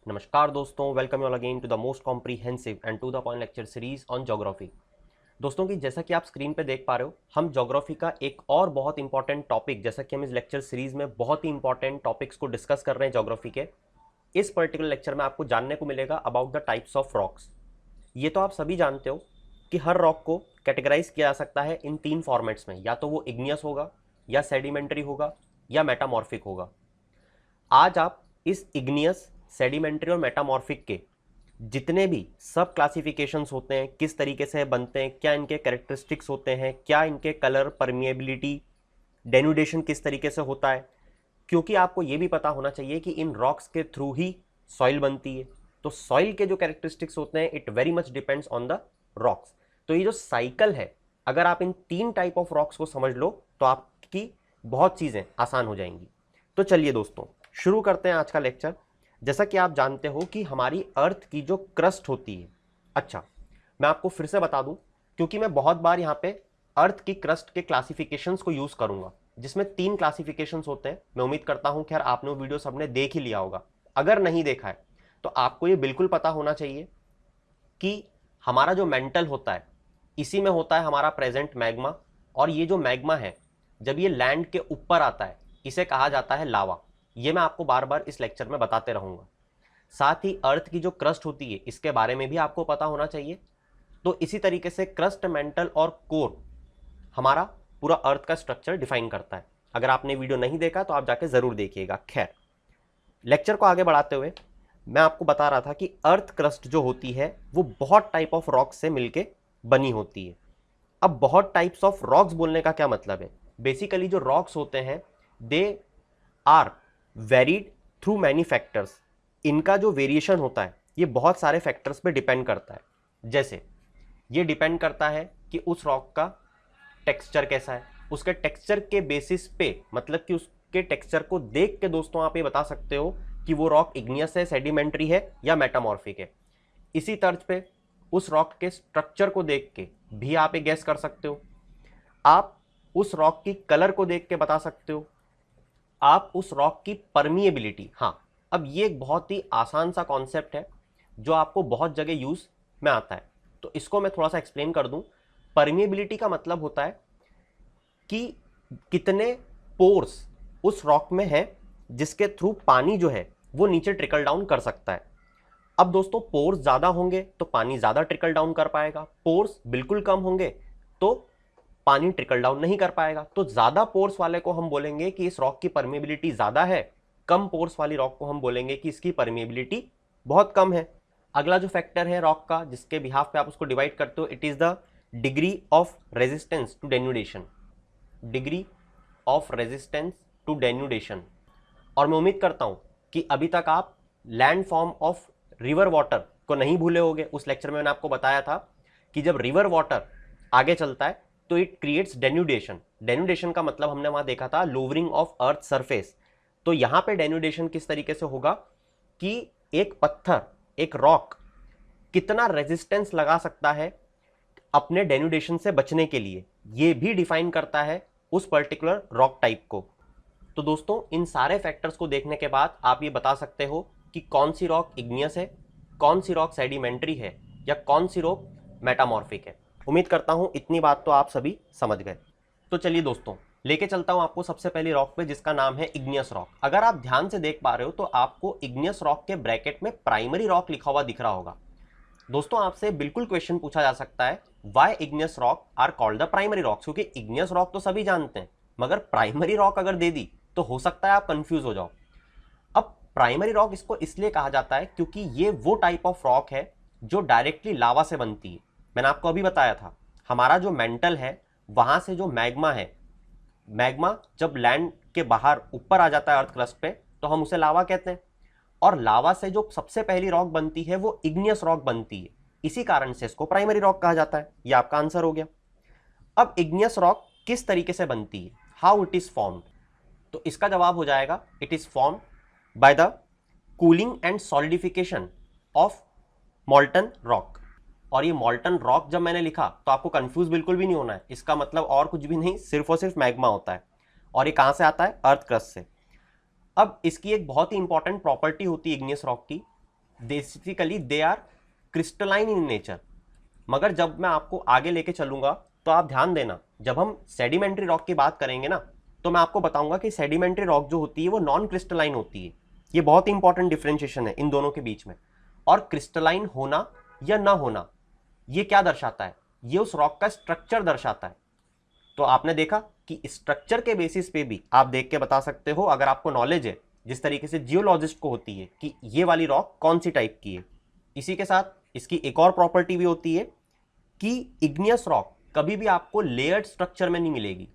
नमस्कार दोस्तों, welcome you all again to the most comprehensive and to the point lecture series on geography. दोस्तों की जैसा कि आप स्क्रीन पे देख पा रहे हो, हम ज्योग्राफी का एक और बहुत इंपॉर्टेंट टॉपिक, जैसा कि हम इस लेक्चर सीरीज में बहुत ही इंपॉर्टेंट टॉपिक्स को डिस्कस कर रहे हैं ज्योग्राफी के। इस पर्टिकुलर लेक्चर में आपको जानने को मिलेगा about the types of rocks. ये तो आप सभी जानते हो कि हर रॉक को कैटेगराइज किया जा सकता है इन तीन फॉर्मेट्स में, या तो वो इग्नियस होगा, या सेडिमेंट्री होगा, या मेटामॉर्फिक होगा। आज आप इस इग्नियस, सेडिमेंट्री और मेटामॉर्फिक के जितने भी सब क्लासिफिकेशंस होते हैं, किस तरीके से बनते हैं, क्या इनके कैरेक्टरिस्टिक्स होते हैं, क्या इनके कलर, परमिएबिलिटी, डेनुडेशन किस तरीके से होता है, क्योंकि आपको ये भी पता होना चाहिए कि इन रॉक्स के थ्रू ही सॉइल बनती है। तो सॉइल के जो कैरेक्टरिस्टिक्स होते हैं, it very much depends on the rocks. तो ये जो साइकिल है, अगर आप इन तीन टाइप ऑफ रॉक्स को समझ लो तो आपकी बहुत चीज़ें आसान हो जाएंगी। तो चलिए दोस्तों, शुरू करते हैं आज का लेक्चर। जैसा कि आप जानते हो कि हमारी अर्थ की जो क्रस्ट होती है, अच्छा मैं आपको फिर से बता दूं, क्योंकि मैं बहुत बार यहाँ पे अर्थ की क्रस्ट के क्लासिफिकेशंस को यूज करूंगा, जिसमें तीन क्लासिफिकेशंस होते हैं। मैं उम्मीद करता हूं कि यार आपने वो वीडियो सबने देख ही लिया होगा। अगर नहीं देखा है तो आपको ये बिल्कुल पता होना चाहिए कि हमारा जो मेंटल होता है, इसी में होता है हमारा प्रेजेंट मैग्मा। और ये जो मैग्मा है, जब ये लैंड के ऊपर आता है, इसे कहा जाता है लावा। ये मैं आपको बार बार इस लेक्चर में बताते रहूंगा। साथ ही अर्थ की जो क्रस्ट होती है, इसके बारे में भी आपको पता होना चाहिए। तो इसी तरीके से क्रस्ट, मेंटल और कोर हमारा पूरा अर्थ का स्ट्रक्चर डिफाइन करता है। अगर आपने वीडियो नहीं देखा तो आप जाके जरूर देखिएगा। खैर, लेक्चर को आगे बढ़ाते हुए मैं आपको बता रहा था कि अर्थ क्रस्ट जो होती है वो बहुत टाइप ऑफ रॉक्स से मिलके बनी होती है। अब बहुत टाइप्स ऑफ रॉक्स बोलने का क्या मतलब है? बेसिकली जो रॉक्स होते हैं, they are varied through many factors. इनका जो वेरिएशन होता है, ये बहुत सारे फैक्टर्स पे डिपेंड करता है। जैसे ये डिपेंड करता है कि उस रॉक का टेक्सचर कैसा है। उसके टेक्सचर के बेसिस पे, मतलब कि उसके टेक्सचर को देख के दोस्तों आप ये बता सकते हो कि वो रॉक इग्नियस है, सेडिमेंट्री है या मेटामॉर्फिक है। इसी तर्ज पे उस रॉक के स्ट्रक्चर को देख के भी आप ये गैस कर सकते हो। आप उस रॉक की कलर को देख के बता सकते हो। आप उस रॉक की परमिएबिलिटी, हाँ, अब ये एक बहुत ही आसान सा कॉन्सेप्ट है जो आपको बहुत जगह यूज में आता है, तो इसको मैं थोड़ा सा एक्सप्लेन कर दूं। परमिएबिलिटी का मतलब होता है कि कितने पोर्स उस रॉक में है जिसके थ्रू पानी जो है वो नीचे ट्रिकल डाउन कर सकता है। अब दोस्तों, पोर्स ज्यादा होंगे तो पानी ज्यादा ट्रिकल डाउन कर पाएगा, पोर्स बिल्कुल कम होंगे तो पानी ट्रिकल डाउन नहीं कर पाएगा। तो ज्यादा पोर्स वाले को हम बोलेंगे कि इस रॉक की परमिएबिलिटी ज्यादा है, कम पोर्स वाली रॉक को हम बोलेंगे कि इसकी परमिएबिलिटी बहुत कम है। अगला जो फैक्टर है रॉक का, जिसके बिहाफ पे आप उसको डिवाइड करते हो, it is the degree of resistance to denudation. Degree of resistance to denudation. और मैं उम्मीद करता हूं कि अभी तक आप land form of river water को नहीं भूले होंगे। उस लेक्चर में मैंने आपको बताया था कि जब रिवर वाटर आगे चलता है तो इट क्रिएट्स डेन्यूडेशन। डेन्यूडेशन का मतलब हमने वहां देखा था लोवरिंग ऑफ अर्थ सरफेस। तो यहां पे डेन्यूडेशन किस तरीके से होगा कि एक पत्थर, एक रॉक कितना रेजिस्टेंस लगा सकता है अपने डेन्यूडेशन से बचने के लिए, ये भी डिफाइन करता है उस पर्टिकुलर रॉक टाइप को। तो दोस्तों, इन सारे फैक्टर्स को देखने के बाद आप ये बता सकते हो कि कौन सी रॉक इग्नियस है, कौन सी रॉक सेडिमेंट्री है, या कौन सी रॉक मेटामॉर्फिक है। उम्मीद करता हूं इतनी बात तो आप सभी समझ गए। तो चलिए दोस्तों, लेके चलता हूं आपको सबसे पहली रॉक पे, जिसका नाम है इग्नियस रॉक। अगर आप ध्यान से देख पा रहे हो तो आपको इग्नियस रॉक के ब्रैकेट में प्राइमरी रॉक लिखा हुआ दिख रहा होगा। दोस्तों, आपसे बिल्कुल क्वेश्चन पूछा जा सकता है, why igneous rock are called the primary rocks? क्योंकि इग्नियस रॉक तो सभी जानते हैं, मगर प्राइमरी रॉक अगर दे दी तो हो सकता है आप कंफ्यूज हो जाओ। अब प्राइमरी रॉक इसको इसलिए कहा जाता है क्योंकि ये वो टाइप ऑफ रॉक है जो डायरेक्टली लावा से बनती है। मैंने आपको अभी बताया था, हमारा जो मेंटल है, वहां से जो मैग्मा है, मैग्मा जब लैंड के बाहर ऊपर आ जाता है अर्थ क्रस्ट पे, तो हम उसे लावा कहते हैं। और लावा से जो सबसे पहली रॉक बनती है वो इग्नियस रॉक बनती है। इसी कारण से इसको प्राइमरी रॉक कहा जाता है। ये आपका आंसर हो गया। अब इग्नियस रॉक किस तरीके से बनती है, हाउ इट इज फॉर्म्ड? तो इसका जवाब हो जाएगा, it is formed by the cooling and solidification of मॉल्टन rock. और ये मॉल्टन रॉक जब मैंने लिखा तो आपको कंफ्यूज बिल्कुल भी नहीं होना है, इसका मतलब और कुछ भी नहीं, सिर्फ और सिर्फ मैग्मा होता है। और ये कहां से आता है? अर्थ क्रस्ट से। अब इसकी एक बहुत ही इंपॉर्टेंट प्रॉपर्टी होती है इग्नियस रॉक की, basically they are crystalline in nature. मगर जब मैं आपको आगे लेके चलूंगा तो आप ध्यान देना, जब हम सेडिमेंट्री रॉक की बात करेंगे ना, तो मैं आपको बताऊंगा कि सेडिमेंट्री रॉक जो होती है वो नॉन क्रिस्टलाइन होती है। ये बहुत इंपॉर्टेंट डिफरेंशिएशन है इन दोनों के बीच में। और क्रिस्टलाइन होना या ना होना, ये क्या दर्शाता है? ये उस रॉक का स्ट्रक्चर दर्शाता है। तो आपने देखा कि स्ट्रक्चर के बेसिस पे भी आप देख के बता सकते हो, अगर आपको नॉलेज है जिस तरीके से जियोलॉजिस्ट को होती है, कि ये वाली रॉक कौन सी टाइप की है। इसी के साथ इसकी एक और प्रॉपर्टी भी होती है कि इग्नियस रॉक कभी भी आपको लेयर्ड स्ट्रक्चर में नहीं मिलेगी,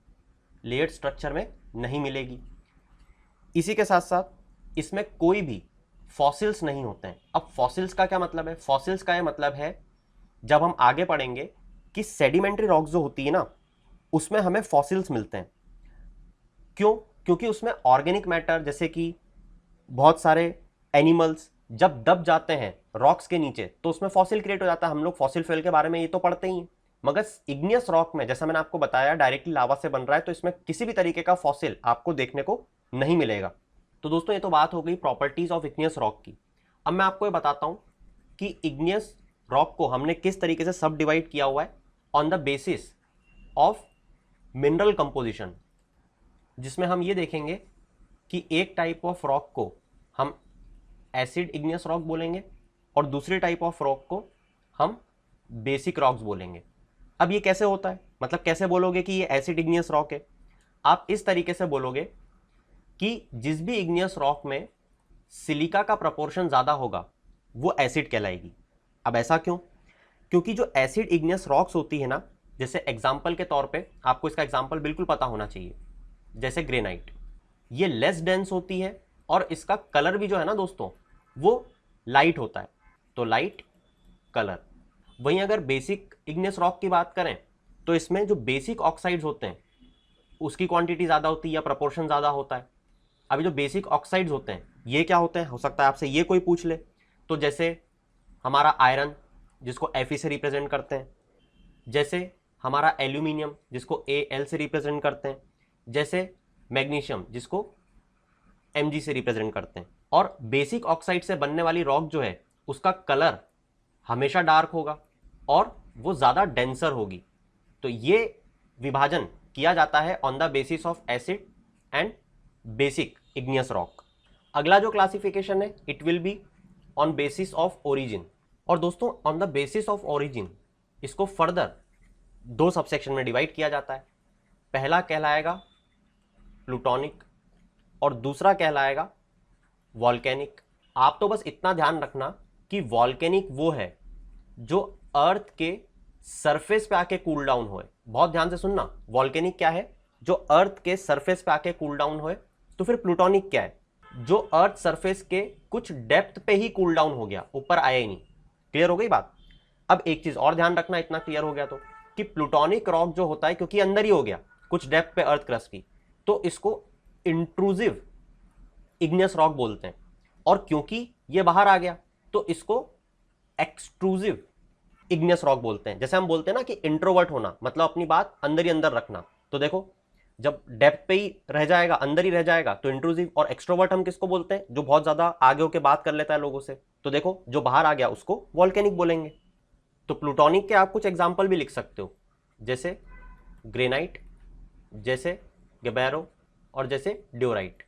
लेयर्ड स्ट्रक्चर में नहीं मिलेगी। इसी के साथ साथ इसमें कोई भी फॉसिल्स नहीं होते हैं। अब फॉसिल्स का क्या मतलब है? फॉसिल्स का यह मतलब है, जब हम आगे पढ़ेंगे कि सेडिमेंट्री रॉक जो होती है ना, उसमें हमें फॉसिल्स मिलते हैं। क्यों? क्योंकि उसमें ऑर्गेनिक मैटर, जैसे कि बहुत सारे एनिमल्स जब दब जाते हैं रॉक्स के नीचे तो उसमें फॉसिल क्रिएट हो जाता है। हम लोग फॉसिल फ्यूल के बारे में ये तो पढ़ते ही हैं। मगर इग्नियस रॉक में, जैसा मैंने आपको बताया, डायरेक्टली लावा से बन रहा है, तो इसमें किसी भी तरीके का फॉसिल आपको देखने को नहीं मिलेगा। तो दोस्तों, ये तो बात हो गई प्रॉपर्टीज ऑफ इग्नियस रॉक की। अब मैं आपको ये बताता हूं कि इग्नियस रॉक को हमने किस तरीके से सब डिवाइड किया हुआ है on the basis of mineral composition, जिसमें हम ये देखेंगे कि एक टाइप ऑफ रॉक को हम एसिड इग्नियस रॉक बोलेंगे और दूसरे टाइप ऑफ रॉक को हम बेसिक रॉक्स बोलेंगे। अब ये कैसे होता है? मतलब कैसे बोलोगे कि ये एसिड इग्नियस रॉक है? आप इस तरीके से बोलोगे कि जिस भी इग्नियस रॉक में सिलिका का प्रपोर्शन ज़्यादा होगा वो एसिड कहलाएगी। अब ऐसा क्यों? क्योंकि जो एसिड इग्नियस रॉक्स होती है ना, जैसे एग्जाम्पल के तौर पे आपको इसका एग्जाम्पल बिल्कुल पता होना चाहिए, जैसे ग्रेनाइट, ये लेस डेंस होती है और इसका कलर भी जो है ना दोस्तों, वो लाइट होता है, तो लाइट कलर। वहीं अगर बेसिक इग्नियस रॉक की बात करें तो इसमें जो बेसिक ऑक्साइड्स होते हैं उसकी क्वांटिटी ज़्यादा होती है या प्रपोर्शन ज़्यादा होता है। अभी जो बेसिक ऑक्साइड्स होते हैं ये क्या होते हैं? हो सकता है आपसे ये कोई पूछ ले, तो जैसे हमारा आयरन जिसको Fe से रिप्रेजेंट करते हैं, जैसे हमारा एल्यूमिनियम जिसको Al से रिप्रेजेंट करते हैं, जैसे मैग्नीशियम जिसको Mg से रिप्रेजेंट करते हैं। और बेसिक ऑक्साइड से बनने वाली रॉक जो है उसका कलर हमेशा डार्क होगा और वो ज़्यादा डेंसर होगी। तो ये विभाजन किया जाता है on the basis of acid and basic igneous rock. अगला जो क्लासिफिकेशन है it will be on basis of origin. और दोस्तों, on the basis of origin इसको फर्दर दो सबसेक्शन में डिवाइड किया जाता है। पहला कहलाएगा प्लूटोनिक और दूसरा कहलाएगा वॉल्केनिक। आप तो बस इतना ध्यान रखना कि वॉल्केनिक वो है जो अर्थ के सरफेस पे आके कूल डाउन होए। बहुत ध्यान से सुनना, वॉल्केनिक क्या है? जो अर्थ के सरफेस पे आके कूल डाउन होए। तो फिर प्लूटोनिक क्या है? जो अर्थ सरफेस के कुछ डेप्थ पे ही कूल डाउन हो गया, ऊपर आया ही नहीं। क्लियर हो गई बात? अब एक चीज और ध्यान रखना, इतना क्लियर हो गया तो, कि प्लूटोनिक रॉक जो होता है, क्योंकि अंदर ही हो गया कुछ डेप्थ पे अर्थ क्रस्ट की, तो इसको इंट्रूसिव इग्नियस रॉक बोलते हैं। और क्योंकि ये बाहर आ गया तो इसको एक्सट्रूसिव इग्नियस रॉक बोलते हैं। जैसे हम बोलते हैं ना कि इंट्रोवर्ट होना, मतलब अपनी बात अंदर ही अंदर रखना। तो देखो, जब डेप्थ पे ही रह जाएगा, अंदर ही रह जाएगा, तो इंट्रूसिव। और एक्सट्रोवर्ट हम किसको बोलते हैं? जो बहुत ज्यादा आगे होकर बात कर लेता है लोगों से। तो देखो, जो बाहर आ गया उसको वॉल्केनिक बोलेंगे। तो प्लूटोनिक के आप कुछ एग्जाम्पल भी लिख सकते हो, जैसे ग्रेनाइट, जैसे गैबेरो और जैसे ड्योराइट।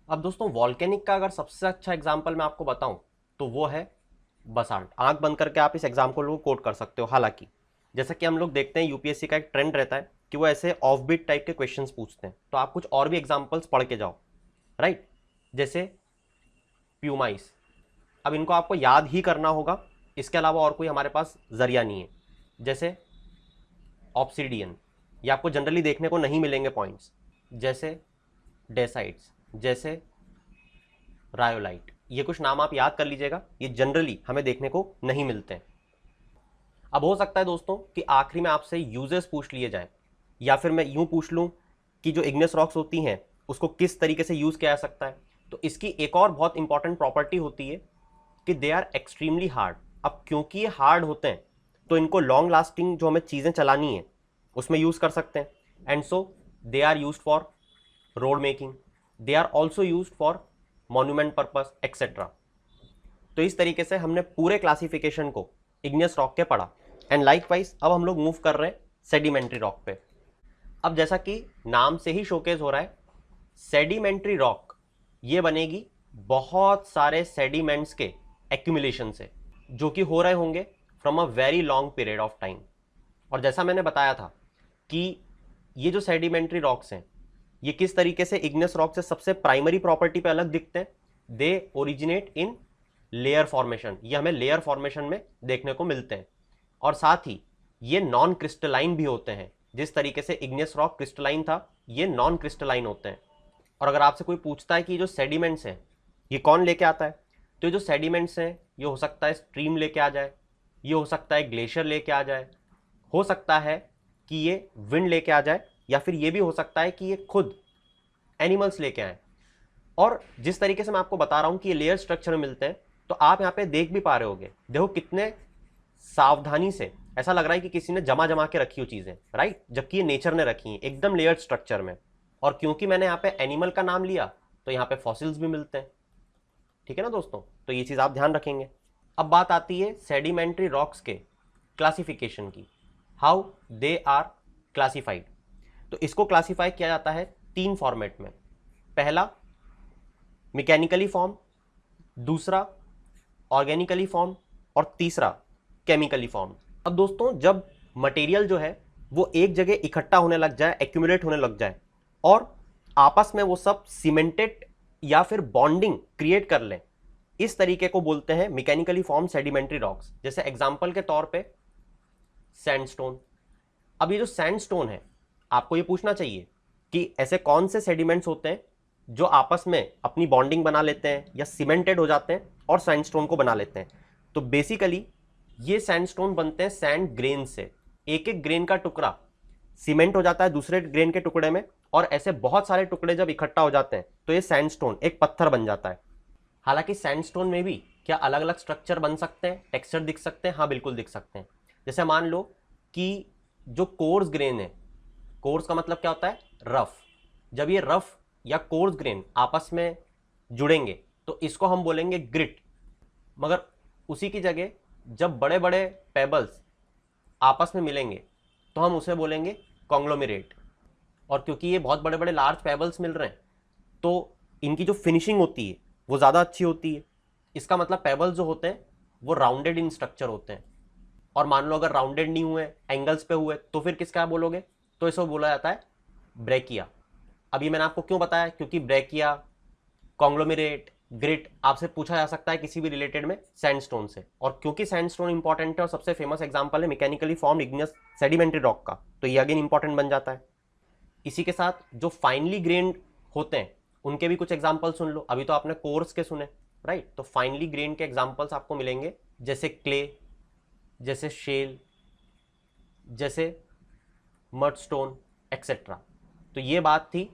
अब दोस्तों, वॉल्केनिक का अगर सबसे अच्छा एग्जाम्पल मैं आपको बताऊं तो वो है बसाल्ट। आंख बंद करके आप इस एग्जाम्पल को कोट कर सकते हो। हालांकि जैसा कि हम लोग देखते हैं यूपीएससी का एक ट्रेंड रहता है कि वो ऐसे ऑफ बीट टाइप के क्वेश्चंस पूछते हैं, तो आप कुछ और भी एग्जाम्पल्स पढ़ के जाओ, राइट। जैसे प्यूमाइस, अब इनको आपको याद ही करना होगा, इसके अलावा और कोई हमारे पास जरिया नहीं है। जैसे ऑब्सिडियन, ये आपको जनरली देखने को नहीं मिलेंगे पॉइंट्स। जैसे डेसाइट्स, जैसे रायोलाइट, ये कुछ नाम आप याद कर लीजिएगा, ये जनरली हमें देखने को नहीं मिलते हैं। अब हो सकता है दोस्तों कि आखिरी में आपसे यूजेस पूछ लिए जाए, या फिर मैं यूं पूछ लूं कि जो इग्नियस रॉक्स होती हैं उसको किस तरीके से यूज किया जा सकता है। तो इसकी एक और बहुत इंपॉर्टेंट प्रॉपर्टी होती है कि दे आर एक्सट्रीमली हार्ड। अब क्योंकि ये हार्ड होते हैं तो इनको लॉन्ग लास्टिंग जो हमें चीज़ें चलानी है उसमें यूज़ कर सकते हैं। And so they are use for road making, they are also use for monument purpose etcetera. तो इस तरीके से हमने पूरे क्लासिफिकेशन को इग्नियस रॉक के पढ़ा। एंड लाइकवाइज अब हम लोग मूव कर रहे हैं सेडिमेंट्री रॉक पे। अब जैसा कि नाम से ही शोकेस हो रहा है, सेडिमेंट्री रॉक ये बनेगी बहुत सारे सेडिमेंट्स के एक्यूमुलेशन से, जो कि हो रहे होंगे from a very long period of time. और जैसा मैंने बताया था कि ये जो सेडिमेंट्री रॉक्स हैं ये किस तरीके से इग्नियस रॉक से सबसे प्राइमरी प्रॉपर्टी पे अलग दिखते हैं, they originate in layer formation. ये हमें लेयर फॉर्मेशन में देखने को मिलते हैं। और साथ ही ये नॉन क्रिस्टलाइन भी होते हैं। जिस तरीके से इग्नियस रॉक क्रिस्टलाइन था, ये नॉन क्रिस्टलाइन होते हैं। और अगर आपसे कोई पूछता है कि जो सेडिमेंट्स हैं ये कौन लेके आता है, तो ये जो सेडिमेंट्स हैं ये हो सकता है स्ट्रीम लेके आ जाए, ये हो सकता है ग्लेशियर लेके आ जाए, हो सकता है कि ये विंड लेके आ जाए, या फिर ये भी हो सकता है कि ये खुद एनिमल्स लेके आए। और जिस तरीके से मैं आपको बता रहा हूं कि ये लेयर स्ट्रक्चर में मिलते हैं, तो आप यहाँ पे देख भी पा रहे होगे, देखो कितने सावधानी से, ऐसा लग रहा है कि किसी ने जमा जमा के रखी हो चीजें, राइट, जबकि ये नेचर ने रखी हैं एकदम लेयर स्ट्रक्चर में। और क्योंकि मैंने यहाँ पे एनिमल का नाम लिया तो यहाँ पे फॉसिल्स भी मिलते हैं। ठीक है ना दोस्तों, तो ये चीज आप ध्यान रखेंगे। अब बात आती है सेडिमेंट्री रॉक्स के क्लासिफिकेशन की, हाउ दे आर क्लासिफाइड। तो इसको क्लासिफाई किया जाता है 3 फॉर्मेट में। पहला मैकेनिकली फॉर्म, दूसरा ऑर्गेनिकली फॉर्म, और तीसरा केमिकली फॉर्म। अब दोस्तों जब मटेरियल जो है वो एक जगह इकट्ठा होने लग जाए, एक्यूमुलेट होने लग जाए, और आपस में वो सब सीमेंटेड या फिर बॉन्डिंग क्रिएट कर लें, इस तरीके को बोलते हैं मैकेनिकली फॉर्म सेडिमेंट्री रॉक्स। जैसे एग्जांपल के तौर पे सैंडस्टोन। अब ये जो सैंडस्टोन है, आपको ये पूछना चाहिए कि ऐसे कौन से सेडिमेंट्स होते हैं जो आपस में अपनी बॉन्डिंग बना लेते हैं या सीमेंटेड हो जाते हैं और सैंडस्टोन को बना लेते हैं। तो बेसिकली ये सैंडस्टोन बनते हैं सैंड ग्रेन से। एक एक ग्रेन का टुकड़ा सीमेंट हो जाता है दूसरे ग्रेन के टुकड़े में, और ऐसे बहुत सारे टुकड़े जब इकट्ठा हो जाते हैं तो ये सैंडस्टोन एक पत्थर बन जाता है। हालांकि सैंडस्टोन में भी क्या अलग अलग स्ट्रक्चर बन सकते हैं, टेक्सचर दिख सकते हैं? हाँ बिल्कुल दिख सकते हैं। जैसे मान लो कि जो कोर्स ग्रेन है, कोर्स का मतलब क्या होता है? रफ। जब ये रफ या कोर्स ग्रेन आपस में जुड़ेंगे तो इसको हम बोलेंगे ग्रिट। मगर उसी की जगह जब बड़े बड़े पेबल्स आपस में मिलेंगे तो हम उसे बोलेंगे कॉन्ग्लोमेरेट। और क्योंकि ये बहुत बड़े बड़े लार्ज पेबल्स मिल रहे हैं तो इनकी जो फिनिशिंग होती है वो ज़्यादा अच्छी होती है। इसका मतलब पेबल्स जो होते हैं वो राउंडेड इन स्ट्रक्चर होते हैं। और मान लो अगर राउंडेड नहीं हुए, एंगल्स पे हुए, तो फिर किसका बोलोगे? तो इसको बोला जाता है ब्रेकिया। अब ये मैंने आपको क्यों बताया? क्योंकि ब्रेकिया, कॉन्ग्लोमेरेट, ग्रिट आपसे पूछा जा सकता है किसी भी रिलेटेड में सैंडस्टोन से। और क्योंकि सैंडस्टोन इंपॉर्टेंट है और सबसे फेमस एग्जांपल है mechanically form igneous sedimentary rock का, तो ये अगेन इंपॉर्टेंट बन जाता है। इसी के साथ जो फाइनली ग्रेन्ड होते हैं उनके भी कुछ एग्जांपल सुन लो। अभी तो आपने कोर्स के सुने, राइट? तो फाइनली ग्रेन्ड के एग्जांपल्स आपको मिलेंगे जैसे क्ले, जैसे शेल, जैसे मडस्टोन एक्सेट्रा। तो ये बात थी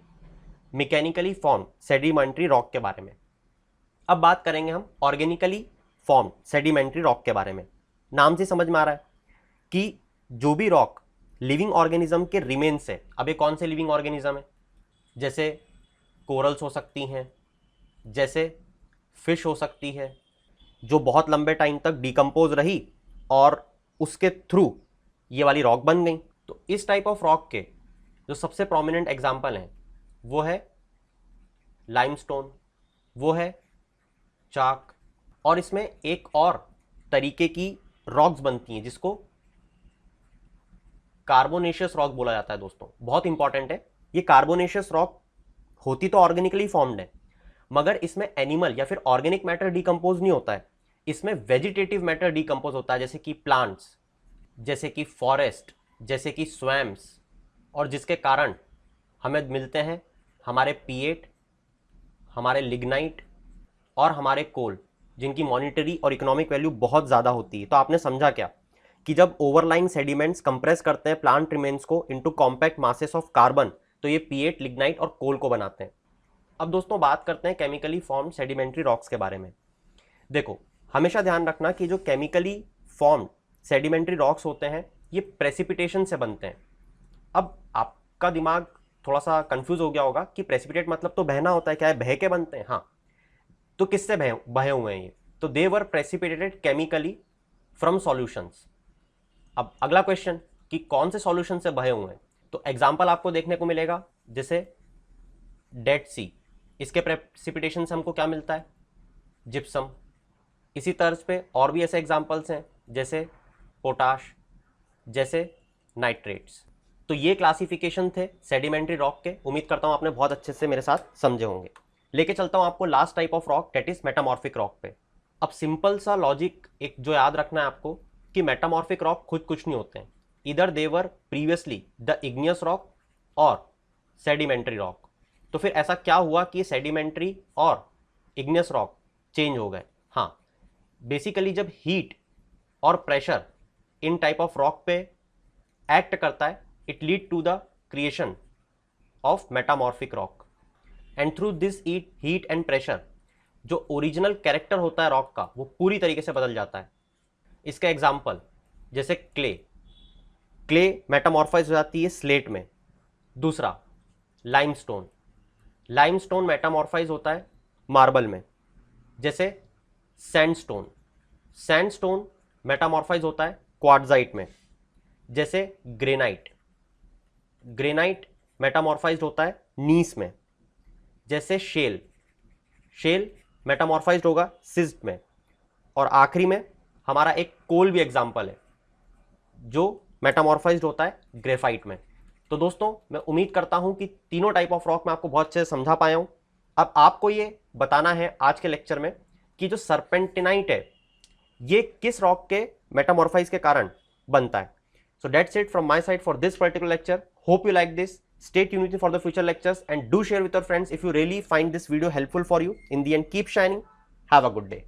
मैकेनिकली फॉर्म सेडिमेंट्री रॉक के बारे में। अब बात करेंगे हम ऑर्गेनिकली फॉर्म सेडिमेंट्री रॉक के बारे में। नाम से समझ में आ रहा है कि जो भी रॉक लिविंग ऑर्गेनिज्म के रिमेन्स है। अब ये कौन से लिविंग ऑर्गेनिज्म है? जैसे कोरल्स हो सकती हैं, जैसे फिश हो सकती है, जो बहुत लंबे टाइम तक डिकम्पोज रही और उसके थ्रू ये वाली रॉक बन गई। तो इस टाइप ऑफ रॉक के जो सबसे प्रोमिनेंट एग्जाम्पल हैं वो है लाइमस्टोन, वो है चाक, और इसमें एक और तरीके की रॉक्स बनती हैं जिसको कार्बोनेशियस रॉक बोला जाता है। दोस्तों बहुत इंपॉर्टेंट है, ये कार्बोनेशियस रॉक होती तो ऑर्गेनिकली फॉर्म्ड है, मगर इसमें एनिमल या फिर ऑर्गेनिक मैटर डिकम्पोज नहीं होता है, इसमें वेजिटेटिव मैटर डिकम्पोज होता है, जैसे कि प्लांट्स, जैसे कि फॉरेस्ट, जैसे कि स्वैम्स, और जिसके कारण हमें मिलते हैं हमारे पीएट, हमारे लिग्नाइट और हमारे कोल, जिनकी मॉनिटरी और इकोनॉमिक वैल्यू बहुत ज़्यादा होती है। तो आपने समझा क्या कि जब ओवरलाइंग सेडिमेंट्स कंप्रेस करते हैं प्लांट रिमेन्स को into compact masses of carbon, तो ये पीएट, लिग्नाइट और कोल को बनाते हैं। अब दोस्तों बात करते हैं केमिकली फॉर्म सेडिमेंट्री रॉक्स के बारे में। देखो हमेशा ध्यान रखना कि जो केमिकली फॉर्म सेडिमेंट्री रॉक्स होते हैं ये प्रेसिपिटेशन से बनते हैं। अब आपका दिमाग थोड़ा सा कंफ्यूज हो गया होगा कि प्रेसिपिटेट मतलब तो बहना होता है, क्या है? बह के बनते हैं? हाँ, तो किससे बहे हुए हैं ये? तो दे वर प्रेसिपिटेटेड केमिकली फ्रॉम सॉल्यूशंस। अब अगला क्वेश्चन कि कौन से सॉल्यूशन से बहे हुए हैं, तो एग्जांपल आपको देखने को मिलेगा जैसे डेड सी, इसके प्रेसिपिटेशन से हमको क्या मिलता है, जिप्सम। इसी तर्ज पे और भी ऐसे एग्जांपल्स हैं जैसे पोटाश, जैसे नाइट्रेट्स। तो ये क्लासिफिकेशन थे सेडिमेंट्री रॉक के। उम्मीद करता हूँ आपने बहुत अच्छे से मेरे साथ समझे होंगे। लेके चलता हूँ आपको last type of rock, that is metamorphic rock पे। अब सिंपल सा लॉजिक एक जो याद रखना है आपको कि मेटामॉर्फिक रॉक खुद कुछ नहीं होते हैं, इधर देवर प्रीवियसली द इग्नियस रॉक और सेडिमेंट्री रॉक। तो फिर ऐसा क्या हुआ कि सेडिमेंट्री और इग्नियस रॉक चेंज हो गए? हाँ, बेसिकली जब हीट और प्रेशर इन टाइप ऑफ रॉक पे एक्ट करता है, it lead to the creation of metamorphic rock. And through this heat and pressure जो ओरिजिनल कैरेक्टर होता है रॉक का वो पूरी तरीके से बदल जाता है। इसका एग्जांपल जैसे क्ले मेटामॉर्फाइज हो जाती है स्लेट में। दूसरा लाइमस्टोन मेटामॉर्फाइज होता है मार्बल में। जैसे सैंडस्टोन मेटामॉर्फाइज होता है क्वार्ट्जाइट में। जैसे ग्रेनाइट मेटामॉर्फाइज होता है नीस में। जैसे शेल मेटामॉर्फाइज होगा सिस्ट में। और आखिरी में हमारा एक कोल भी एग्जाम्पल है जो मेटामॉर्फाइज होता है ग्रेफाइट में। तो दोस्तों मैं उम्मीद करता हूं कि तीनों टाइप ऑफ रॉक मैं आपको बहुत अच्छे से समझा पाया हूं। अब आपको ये बताना है आज के लेक्चर में कि जो सर्पेंटिनाइट है ये किस रॉक के मेटामॉर्फाइज के कारण बनता है। So that's it from my side for this particular lecture. Hope you like this. Stay tuned for the future lectures and do share with your friends if you really find this video helpful for you. In the end, keep shining. Have a good day.